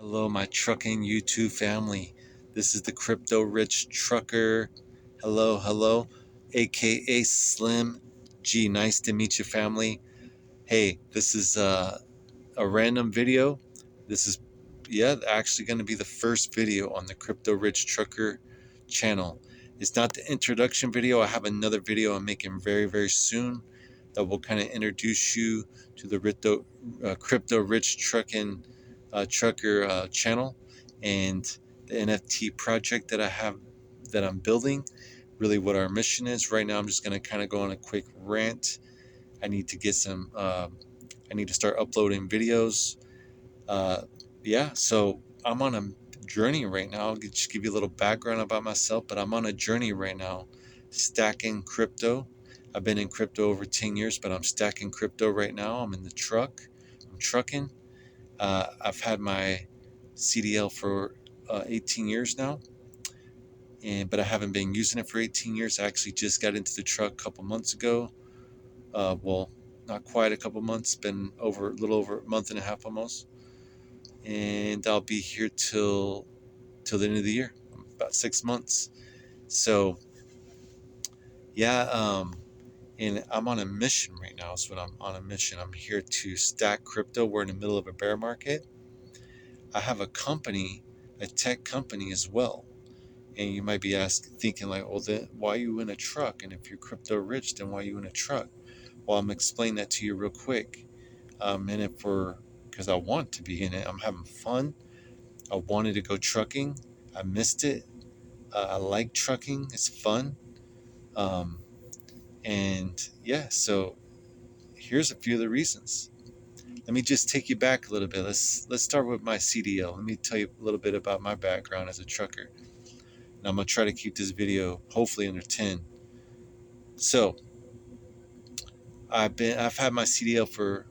Hello, my trucking YouTube family. This is the Crypto Rich Trucker. Hello, hello, aka Slim G. Nice to meet you, family. Hey, this is a random video. This is, yeah, actually going to be the first video on the Crypto Rich Trucker channel. It's not the introduction video. I have another video I'm making very, very soon that will kind of introduce you to the Crypto Rich Trucker channel and the NFT project that I have that I'm building. Really, what our mission is right now. I'm just going to kind of go on a quick rant. I need to get some. I need to start uploading videos. Uh, yeah, so I'm on a journey right now. I'll just give you a little background about myself, but I'm on a journey right now, stacking crypto. I've been in crypto over 10 years, but I'm stacking crypto right now. I'm in the truck. I'm trucking. I've had my CDL for 18 years now, but I haven't been using it for 18 years. I actually just got into the truck a couple months ago. Well, not quite a couple months. Been over a little over a month and a half almost, and I'll be here till the end of the year, about 6 months. So yeah, and I'm on a mission right now. Is what I'm on a mission. I'm here to stack crypto. We're in the middle of a bear market. I have a company, a tech company as well. And you might be thinking like, well, then why are you in a truck? And if you're crypto rich, then why are you in a truck? Well, I'm explaining that to you real quick. I'm in it because I want to be in it. I'm having fun. I wanted to go trucking. I missed it. I like trucking. It's fun. Um, and yeah, so here's a few of the reasons. Let me just take you back a little bit. Let's start with my CDL. Let me tell you a little bit about my background as a trucker. And I'm gonna try to keep this video hopefully under 10. So I've had my CDL for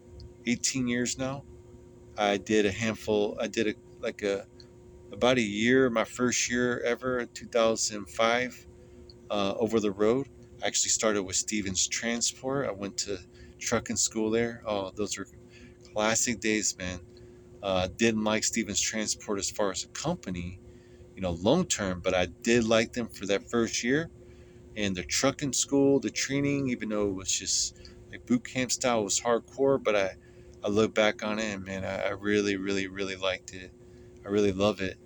18 years now. I did a handful. I did about a year, my first year ever, in 2005, over the road. I actually started with Stevens Transport. I went to trucking school there. Oh, those were classic days, man. Didn't like Stevens Transport as far as a company, long term, but I did like them for that first year. And the trucking school, the training, even though it was just like boot camp style, was hardcore. But I look back on it and man, I really, really, really liked it. I really love it.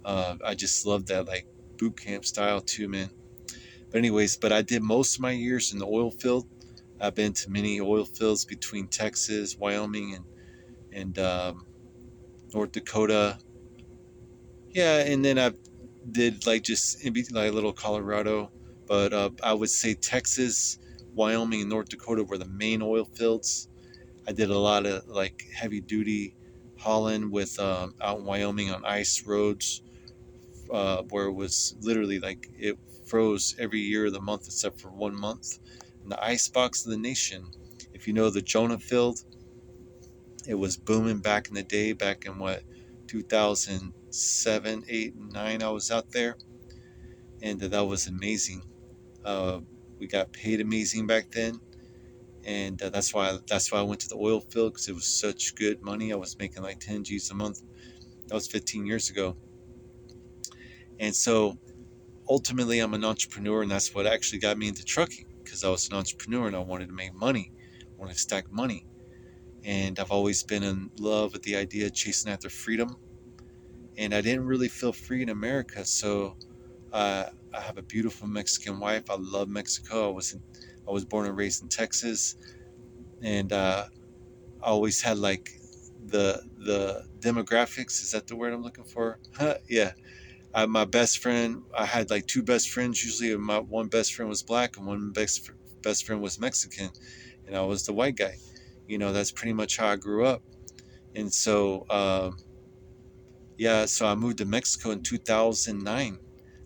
I just love that like boot camp style too, man. But anyways, I did most of my years in the oil field. I've been to many oil fields between Texas, Wyoming, and North Dakota. Yeah, and then I did like just in between like little Colorado, but I would say Texas, Wyoming, and North Dakota were the main oil fields. I did a lot of like heavy duty hauling with out in Wyoming on ice roads, where it was literally like it froze every year of the month except for 1 month. And the ice box of the nation, if you know the Jonah field, it was booming back in the day, back in what, 2007, 8, and 9. I was out there, and that was amazing. Uh, we got paid amazing back then, and that's why I went to the oil field because it was such good money. I was making like 10 G's a month. That was 15 years ago, and so ultimately I'm an entrepreneur, and that's what actually got me into trucking because I was an entrepreneur and I wanted to make money, I wanted to stack money, and I've always been in love with the idea of chasing after freedom. And I didn't really feel free in America. So I have a beautiful Mexican wife. I love Mexico. I was born and raised in Texas, and I always had like the demographics. Is that the word I'm looking for? Yeah. My best friend. I had like two best friends. Usually, my one best friend was black, and one best friend was Mexican, and I was the white guy. That's pretty much how I grew up. And so yeah, so I moved to Mexico in 2009.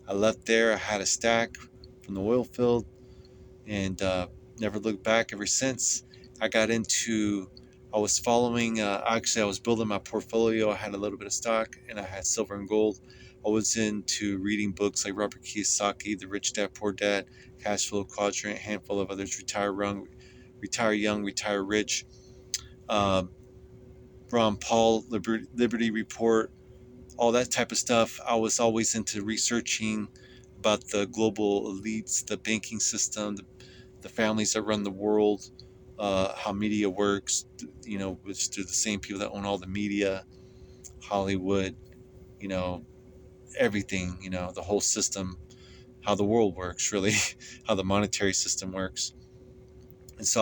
I left there. I had a stack from the oil field and never looked back ever since. I got into, I was following, actually, I was building my portfolio. I had a little bit of stock and I had silver and gold. I was into reading books like Robert Kiyosaki, The Rich Dad, Poor Dad, Cash Flow Quadrant, a handful of others, Retire Young, Retire Rich, um, Ron Paul, Liberty Report, all that type of stuff. I was always into researching about the global elites, the banking system, the families that run the world, how media works, which they're the same people that own all the media, Hollywood, you know, everything, the whole system, how the world works, really, how the monetary system works. And so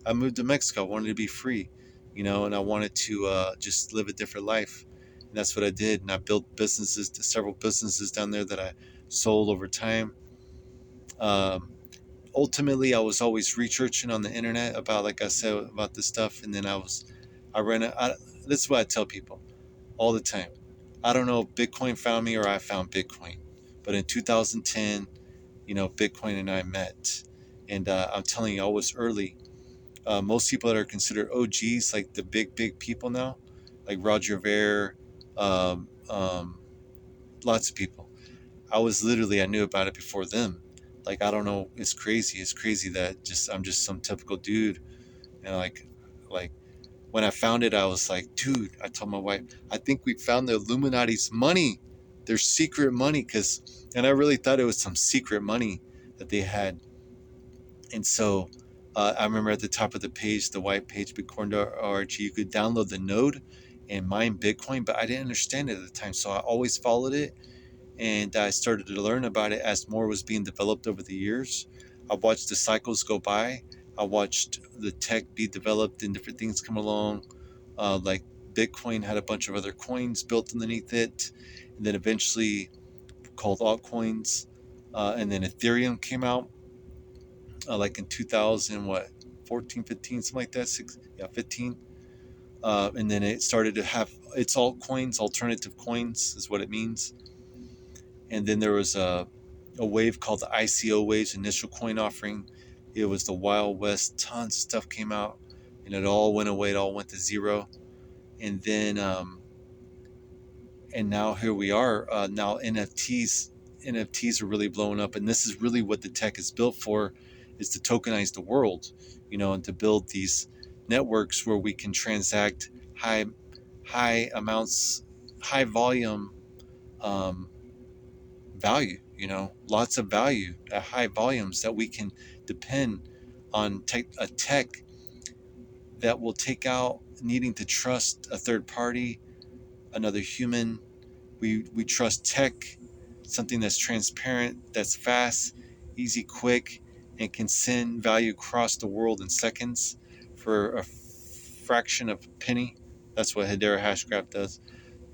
I moved to Mexico. I wanted to be free, and I wanted to just live a different life. And that's what I did. And I built several businesses down there that I sold over time. Um, Ultimately, I was always researching on the internet about, like I said, about this stuff. And then I ran it. This is what I tell people all the time. I don't know if Bitcoin found me or I found Bitcoin. But in 2010, Bitcoin and I met. And I'm telling you, I was early. Most people that are considered OGs, like the big people now, like Roger Ver, um, um, lots of people. I knew about it before them. Like, I don't know, it's crazy. It's crazy that I'm just some typical dude. And like when I found it, I was like, dude, I told my wife, I think we found the Illuminati's money, their secret money. And I really thought it was some secret money that they had. And so I remember at the top of the page, the white page, bitcoin.org, you could download the node and mine Bitcoin, but I didn't understand it at the time. So I always followed it, and I started to learn about it as more was being developed over the years. I watched the cycles go by. I watched the tech be developed and different things come along. Like Bitcoin had a bunch of other coins built underneath it, and then eventually called altcoins. And then Ethereum came out like in 2000, what, 14, 15, something like that. 15. And then it started to have its altcoins, alternative coins is what it means. And then there was a wave called the ICO waves, initial coin offering. It was the Wild West. Tons of stuff came out, and it all went away. It all went to zero. And then, and now here we are. Now NFTs are really blowing up, and this is really what the tech is built for, is to tokenize the world, and to build these networks where we can transact high amounts, high volume, um, value, lots of value at high volumes that we can depend on a tech that will take out needing to trust a third party, another human. We trust tech, something that's transparent, that's fast, easy, quick, and can send value across the world in seconds for a fraction of a penny. That's what Hedera Hashgraph does,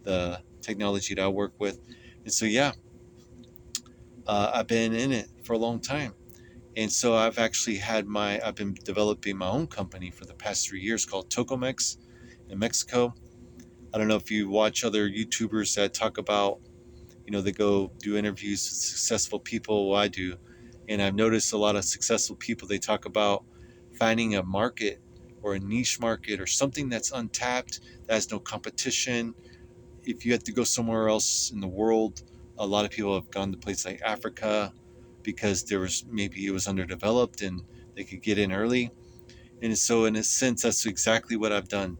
the technology that I work with. And so, yeah, I've been in it for a long time. And so I've been developing my own company for the past 3 years called Tokomex in Mexico. I don't know if you watch other YouTubers that talk about, they go do interviews with successful people. Well, I do. And I've noticed a lot of successful people, they talk about finding a market or a niche market or something that's untapped, that has no competition. If you had to go somewhere else in the world, a lot of people have gone to places like Africa because maybe it was underdeveloped and they could get in early. And so in a sense, that's exactly what I've done.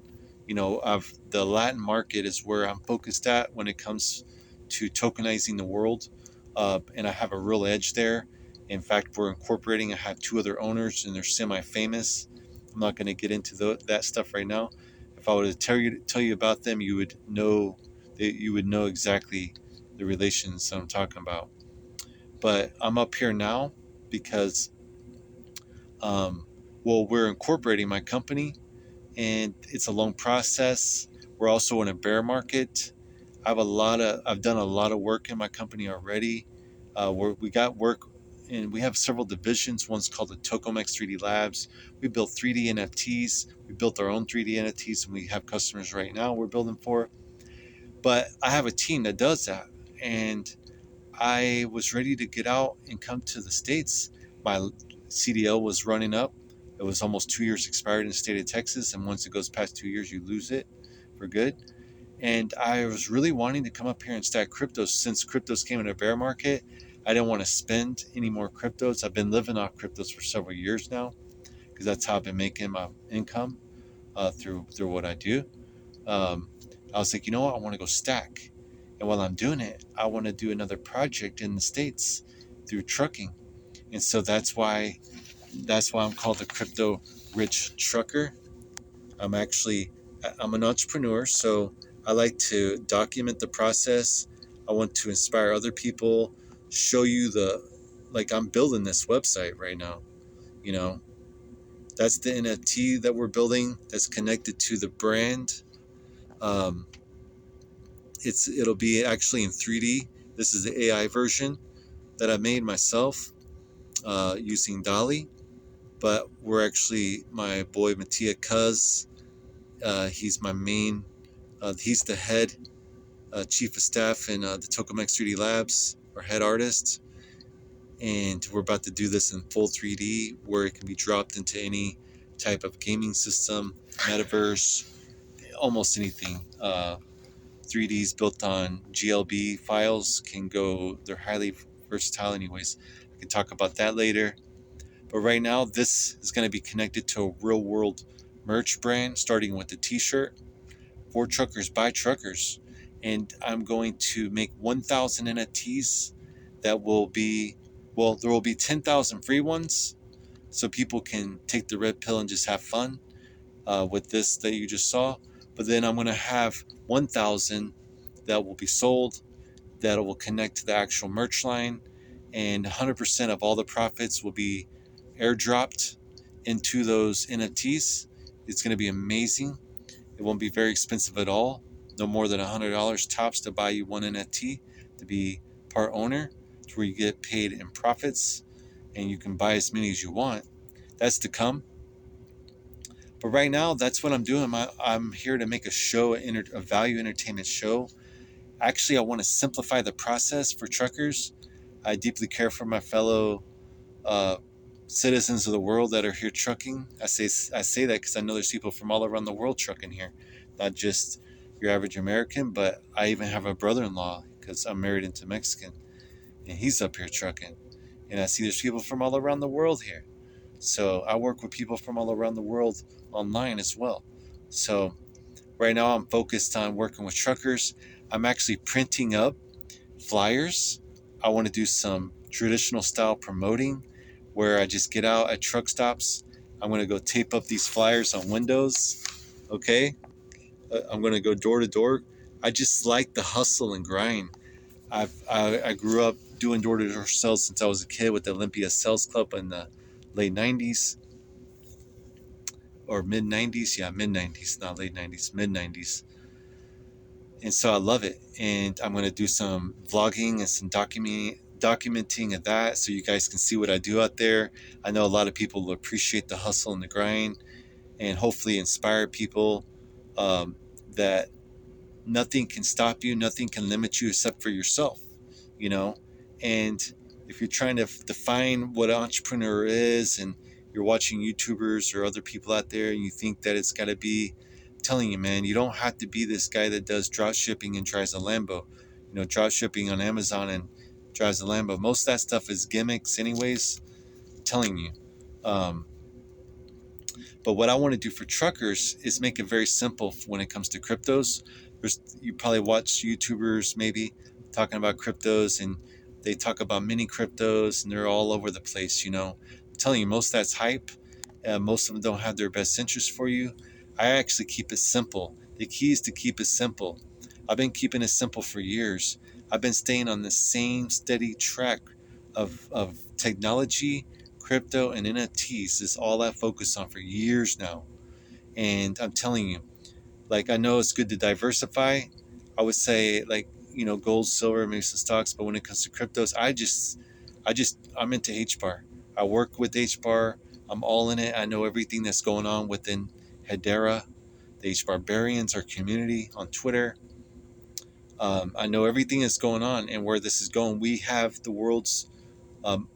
The Latin market is where I'm focused at when it comes to tokenizing the world. And I have a real edge there. In fact, we're incorporating. I have two other owners, and they're semi-famous. I'm not going to get into that stuff right now. If I were to tell you about them, you would know exactly the relations that I'm talking about. But I'm up here now because, um, well, we're incorporating my company, and it's a long process. We're also in a bear market. I've done a lot of work in my company already. We got work, and we have several divisions. One's called the Tokomex 3D Labs. We built 3D NFTs. We built our own 3D NFTs, and we have customers right now we're building for. But I have a team that does that, and I was ready to get out and come to the States. My CDL was running up. It was almost 2 years expired in the state of Texas, and once it goes past 2 years, you lose it for good. And I was really wanting to come up here and stack cryptos. Since cryptos came in a bear market, I didn't want to spend any more cryptos. I've been living off cryptos for several years now because that's how I've been making my income through what I do. I was like, you know what? I want to go stack. And while I'm doing it, I want to do another project in the States through trucking. And so that's why I'm called the crypto rich trucker. I'm actually I'm an entrepreneur, so I like to document the process. I want to inspire other people, show you like I'm building this website right now, you know. That's the NFT that we're building that's connected to the brand. Um, it'll be actually in 3D. This is the AI version that I made myself using Dolly. But we're actually my boy Mattia Cuz. He's my main. He's the head chief of staff in the Tokamex 3D Labs, our head artist. And we're about to do this in full 3D where it can be dropped into any type of gaming system, metaverse, almost anything. 3Ds built on GLB files can go, they're highly versatile, anyways. I can talk about that later. But right now, this is going to be connected to a real world merch brand, starting with the t shirt for truckers by truckers. And I'm going to make 1,000 NFTs that will be, well, there will be 10,000 free ones. So people can take the red pill and just have fun with this that you just saw. But then I'm going to have 1,000 that will be sold, that will connect to the actual merch line. And 100% of all the profits will be airdropped into those NFTs. It's going to be amazing. It won't be very expensive at all. No more than $100 tops to buy you one NFT to be part owner, to where you get paid in profits and you can buy as many as you want. That's to come. But right now, that's what I'm doing. I'm here to make a show, a value entertainment show. Actually, I want to simplify the process for truckers. I deeply care for my fellow uh, citizens of the world that are here trucking. I say that because I know there's people from all around the world trucking here, not just your average American. But I even have a brother-in-law because I'm married into Mexican, and he's up here trucking. And I see there's people from all around the world here. So I work with people from all around the world online as well. So right now I'm focused on working with truckers. I'm actually printing up flyers. I want to do some traditional style promoting where I just get out at truck stops. I'm going to go tape up these flyers on windows. Okay. I'm going to go door to door. I just like the hustle and grind. I grew up doing door to door sales since I was a kid with the Olympia Sales Club in the late 90s or mid 90s. Yeah, mid 90s, not late 90s, mid 90s. And so I love it. And I'm going to do some vlogging and some documenting of that so you guys can see what I do out there. I know a lot of people will appreciate the hustle and the grind and hopefully inspire people that nothing can stop you, nothing can limit you except for yourself, you know? And if you're trying to define what an entrepreneur is and you're watching YouTubers or other people out there and you think that it's got to be, I'm telling you, man, you don't have to be this guy that does drop shipping and drives a Lambo, drop shipping on Amazon and drives a Lambo. Most of that stuff is gimmicks anyways, I'm telling you. Um, but what I want to do for truckers is make it very simple when it comes to cryptos. You probably watch YouTubers maybe talking about cryptos and they talk about mini cryptos and they're all over the place, I'm telling you, most of that's hype. Most of them don't have their best interest for you. I actually keep it simple. The key is to keep it simple. I've been keeping it simple for years. I've been staying on the same steady track of technology, crypto, and NFTs is all I focus on for years now. And I'm telling you, like, I know it's good to diversify. I would say, like, gold, silver, maybe some stocks. But when it comes to cryptos, I'm into HBAR. I work with HBAR. I'm all in it. I know everything that's going on within Hedera, the HBARbarians, our community on Twitter. I know everything that's going on and where this is going. We have the world's um,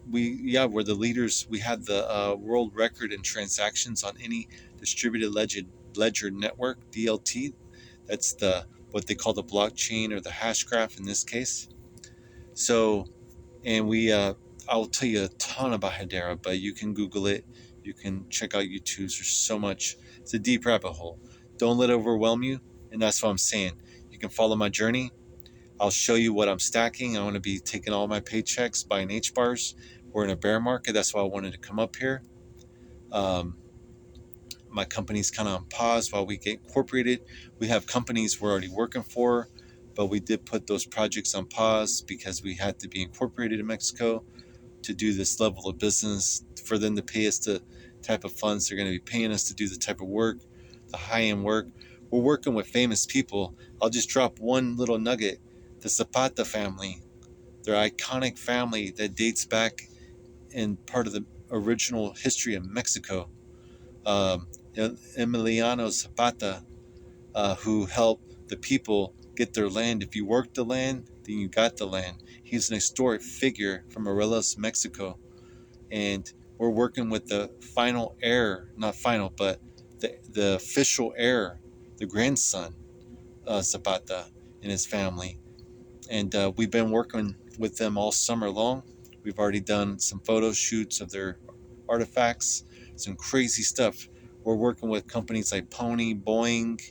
we're the leaders. We have the world record in transactions on any distributed ledger network, DLT. That's the what they call the blockchain or the hash graph in this case. So, and I'll tell you a ton about Hedera, but you can Google it. You can check out YouTube. There's so much. It's a deep rabbit hole. Don't let it overwhelm you, and that's what I'm saying. You can follow my journey. I'll show you what I'm stacking. I want to be taking all my paychecks, buying H bars. We're in a bear market. That's why I wanted to come up here. Um, my company's kind of on pause while we get incorporated. We have companies we're already working for, but we did put those projects on pause because we had to be incorporated in Mexico to do this level of business, for them to pay us the type of funds they're going to be paying us to do the type of work, the high-end work. We're working with famous people. I'll just drop one little nugget. The Zapata family, their iconic family that dates back in part of the original history of Mexico. Um, Emiliano Zapata, who helped the people get their land. If you worked the land, then you got the land. He's an historic figure from Morelos, Mexico. And we're working with the final heir, not final, but the official heir, the grandson, Zapata, and his family. And we've been working with them all summer long. We've already done some photo shoots of their artifacts, some crazy stuff. We're working with companies like Pony, Boeing.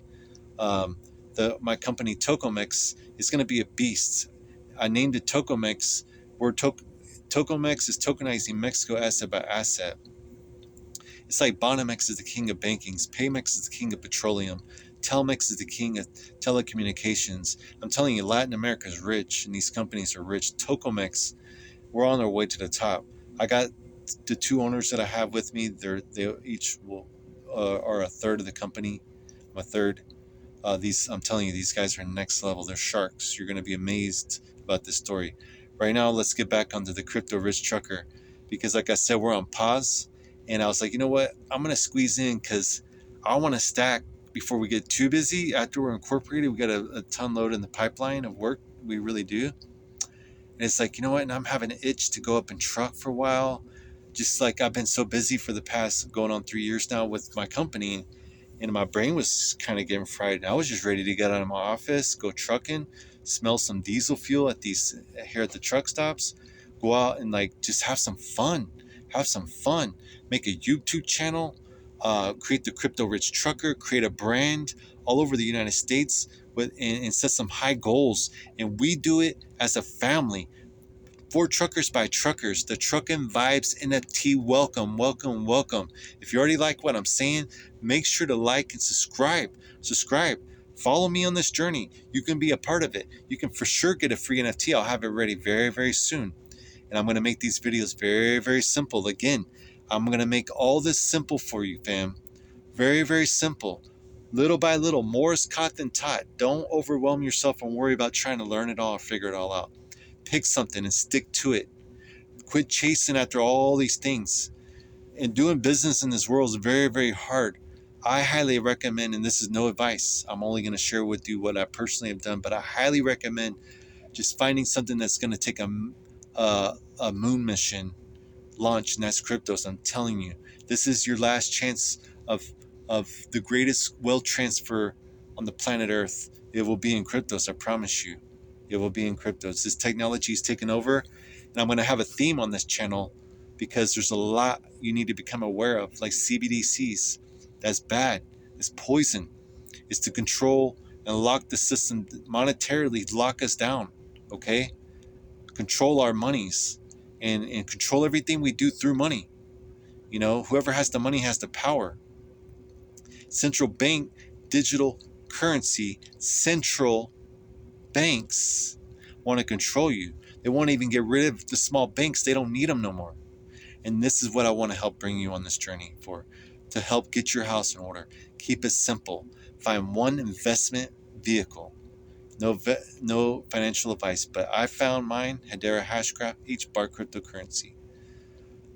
Um, my company Tokomex is going to be a beast. I named it Tokomex. Tokomex is tokenizing Mexico asset by asset. It's like Banamex is the king of bankings, Paymex is the king of petroleum, Telmex is the king of telecommunications. I'm telling you, Latin America is rich, and these companies are rich. Tokomex, we're on our way to the top. I got the two owners that I have with me. They each are a third of the company. I'm a third. I'm telling you, these guys are next level. They're sharks. You're going to be amazed about this story. Right now, let's get back onto the crypto rich trucker, because like I said, we're on pause, and I was like, you know what? I'm going to squeeze in because I want to stack before we get too busy. After we're incorporated, we got a ton load in the pipeline of work. We really do. And it's like, you know what? And I'm having an itch to go up and truck for a while. Just like I've been so busy for the past going on 3 years now with my company, and my brain was kind of getting fried. I was just ready to get out of my office, go trucking, smell some diesel fuel at these here at the truck stops, go out and like just have some fun, make a YouTube channel, create the crypto rich trucker, create a brand all over the United States and set some high goals. And we do it as a family. For truckers by truckers, the Truckin' Vibes NFT. Welcome, welcome, welcome. If you already like what I'm saying, make sure to like and subscribe. Subscribe. Follow me on this journey. You can be a part of it. You can for sure get a free NFT. I'll have it ready very, very soon. And I'm going to make these videos very, very simple. Again, I'm going to make all this simple for you, fam. Very, very simple. Little by little, more is caught than taught. Don't overwhelm yourself and worry about trying to learn it all or figure it all out. Pick something and stick to it. Quit chasing after all these things. And doing business in this world is very, very hard. I highly recommend, and this is no advice, I'm only going to share with you what I personally have done, but I highly recommend just finding something that's going to take a moon mission launch, and that's cryptos. I'm telling you, this is your last chance of the greatest wealth transfer on the planet Earth. It will be in cryptos, I promise you. It will be in cryptos. This technology is taking over, and I'm going to have a theme on this channel because there's a lot you need to become aware of, like CBDCs. That's bad. It's poison. It's to control and lock the system monetarily, lock us down. Okay, control our monies and control everything we do through money. You know, whoever has the money has the power. Central bank digital currency, central banks want to control you. They want to even get rid of the small banks. They don't need them no more. And this is what I want to help bring you on this journey for, to help get your house in order. Keep it simple. Find one investment vehicle. No financial advice, but I found mine, Hedera Hashgraph, H-bar cryptocurrency.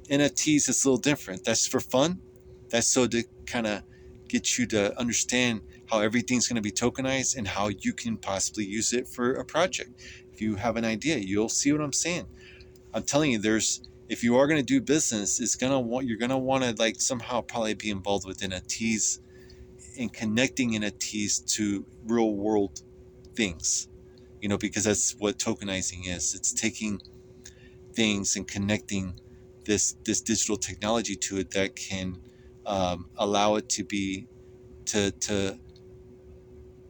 NFTs is a little different. That's for fun. That's so to kind of get you to understand how everything's going to be tokenized and how you can possibly use it for a project. If you have an idea, you'll see what I'm saying. I'm telling you, if you are going to do business, you're going to want to like somehow probably be involved with NFTs and connecting NFTs to real world things. You know, because that's what tokenizing is. It's taking things and connecting this digital technology to it that can allow it to be to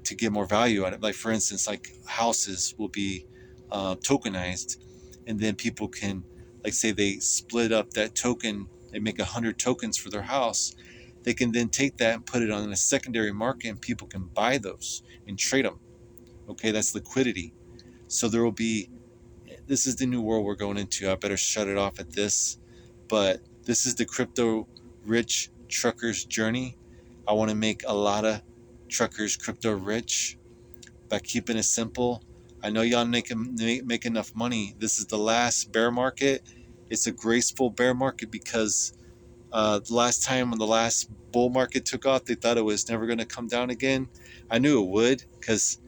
to get more value out of it. Like for instance, like houses will be tokenized, and then people can, like say they split up that token, they make 100 tokens for their house. They can then take that and put it on a secondary market, and people can buy those and trade them. Okay, that's liquidity. So there will be, this is the new world we're going into. I better shut it off at this. But this is the crypto rich trucker's journey. I want to make a lot of truckers crypto rich by keeping it simple. I know y'all make enough money. This is the last bear market. It's a graceful bear market because the last time when the last bull market took off, they thought it was never going to come down again. I knew it would because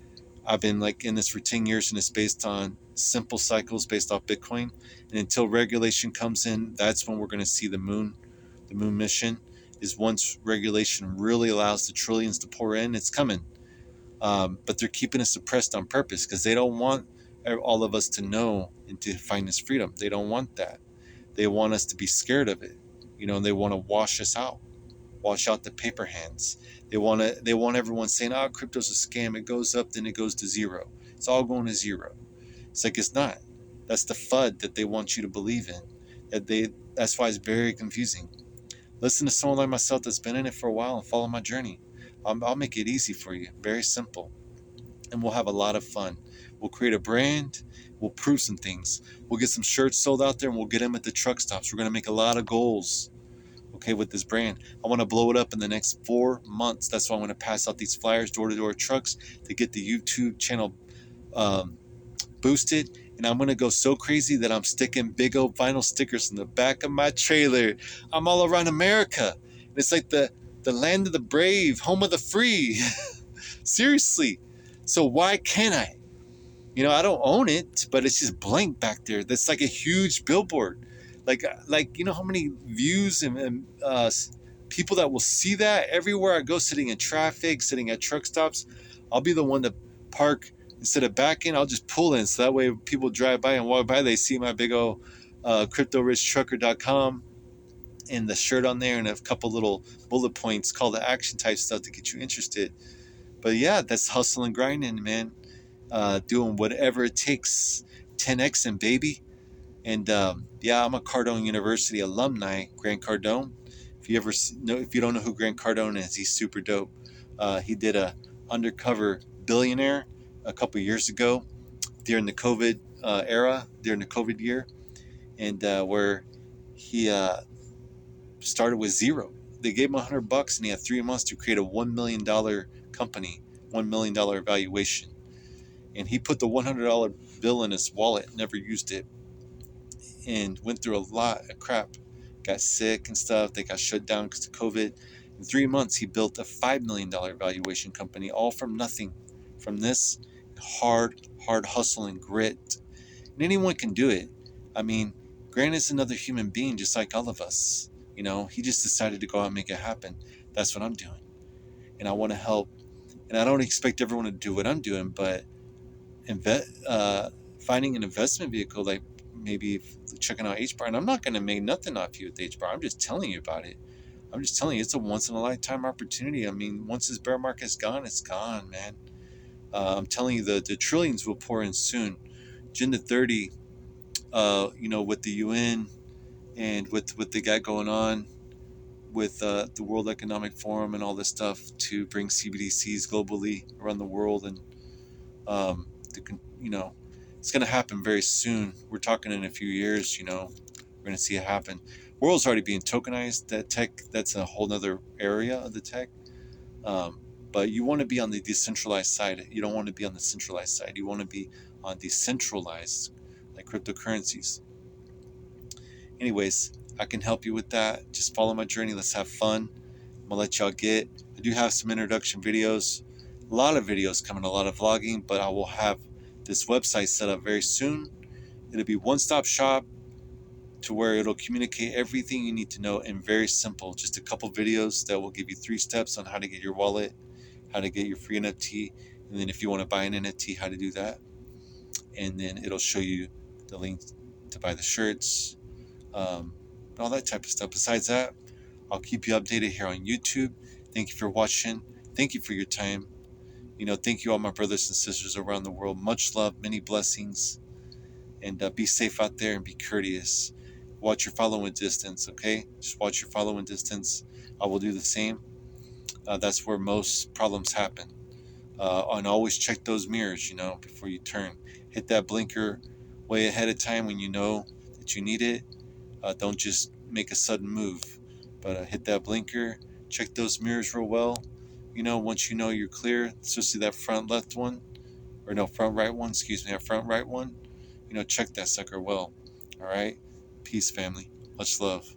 I've been like in this for 10 years, and it's based on simple cycles based off Bitcoin. And until regulation comes in, that's when we're going to see the moon. The moon mission is once regulation really allows the trillions to pour in, it's coming. But they're keeping us suppressed on purpose because they don't want all of us to know and to find this freedom. They don't want that. They want us to be scared of it, and they want to wash us out, wash out the paper hands. They want everyone saying, "Oh, crypto's a scam. It goes up, then it goes to zero. It's all going to zero." It's like it's not. That's the FUD that they want you to believe in. That's why it's very confusing. Listen to someone like myself that's been in it for a while and follow my journey. I'll make it easy for you. Very simple. And we'll have a lot of fun. We'll create a brand. We'll prove some things. We'll get some shirts sold out there, and we'll get them at the truck stops. We're going to make a lot of goals, okay, with this brand. I want to blow it up in the next 4 months. That's why I'm going to pass out these flyers door-to-door trucks to get the YouTube channel boosted. And I'm going to go so crazy that I'm sticking big old vinyl stickers in the back of my trailer. I'm all around America. It's like the land of the brave, home of the free. Seriously. So why can't I? I don't own it, but it's just blank back there. That's like a huge billboard. Like how many views and people that will see that everywhere I go, sitting in traffic, sitting at truck stops. I'll be the one to park instead of backing. I'll just pull in, so that way people drive by and walk by, they see my big old cryptorichtrucker.com and the shirt on there and a couple little bullet points, call to action type stuff to get you interested. But yeah, that's hustle and grinding, man. Doing whatever it takes, 10xing, baby. And yeah, I'm a Cardone University alumni, Grant Cardone. If you don't know who Grant Cardone is, he's super dope. He did a undercover billionaire a couple years ago during the COVID era, during the COVID year, and where he started with zero. They gave him $100, and he had 3 months to create a $1 million company, $1 million valuation. And he put the $100 bill in his wallet, never used it, and went through a lot of crap. Got sick and stuff. They got shut down because of COVID. In 3 months, he built a $5 million valuation company, all from nothing, from this hard hustle and grit. And anyone can do it. I mean, Grant is another human being just like all of us. He just decided to go out and make it happen. That's what I'm doing. And I want to help. And I don't expect everyone to do what I'm doing, but finding an investment vehicle, like maybe checking out HBAR. And I'm not going to make nothing off you with HBAR. I'm just telling you about it. I'm just telling you, it's a once in a lifetime opportunity. I mean, once this bear market's gone, it's gone, man. I'm telling you, the trillions will pour in soon. Agenda 30, with the UN and with what they got going on with the World Economic Forum and all this stuff to bring CBDCs globally around the world, and it's going to happen very soon. We're talking in a few years. We're going to see it happen. World's already being tokenized. That tech, that's a whole nother area of the tech. But you want to be on the decentralized side. You don't want to be on the centralized side. You want to be on decentralized, like cryptocurrencies. Anyways, I can help you with that. Just follow my journey. Let's have fun. I'm gonna let y'all get. I do have some introduction videos, a lot of videos coming, a lot of vlogging, but I will have this website set up very soon. It'll be one-stop shop to where it'll communicate everything you need to know in very simple, just a couple videos that will give you 3 steps on how to get your wallet, how to get your free NFT, and then if you want to buy an NFT, how to do that. And then it'll show you the link to buy the shirts, and all that type of stuff. Besides that, I'll keep you updated here on YouTube. Thank you for watching. Thank you for your time. Thank you, all my brothers and sisters around the world. Much love, many blessings, and be safe out there and be courteous. Watch your following distance, okay? Just watch your following distance. I will do the same. That's where most problems happen. And always check those mirrors, before you turn. Hit that blinker way ahead of time when you know that you need it. Don't just make a sudden move, but hit that blinker. Check those mirrors real well. Once you know you're clear, especially that front left one, or no, front right one, excuse me, that front right one, check that sucker well. All right? Peace, family. Much love.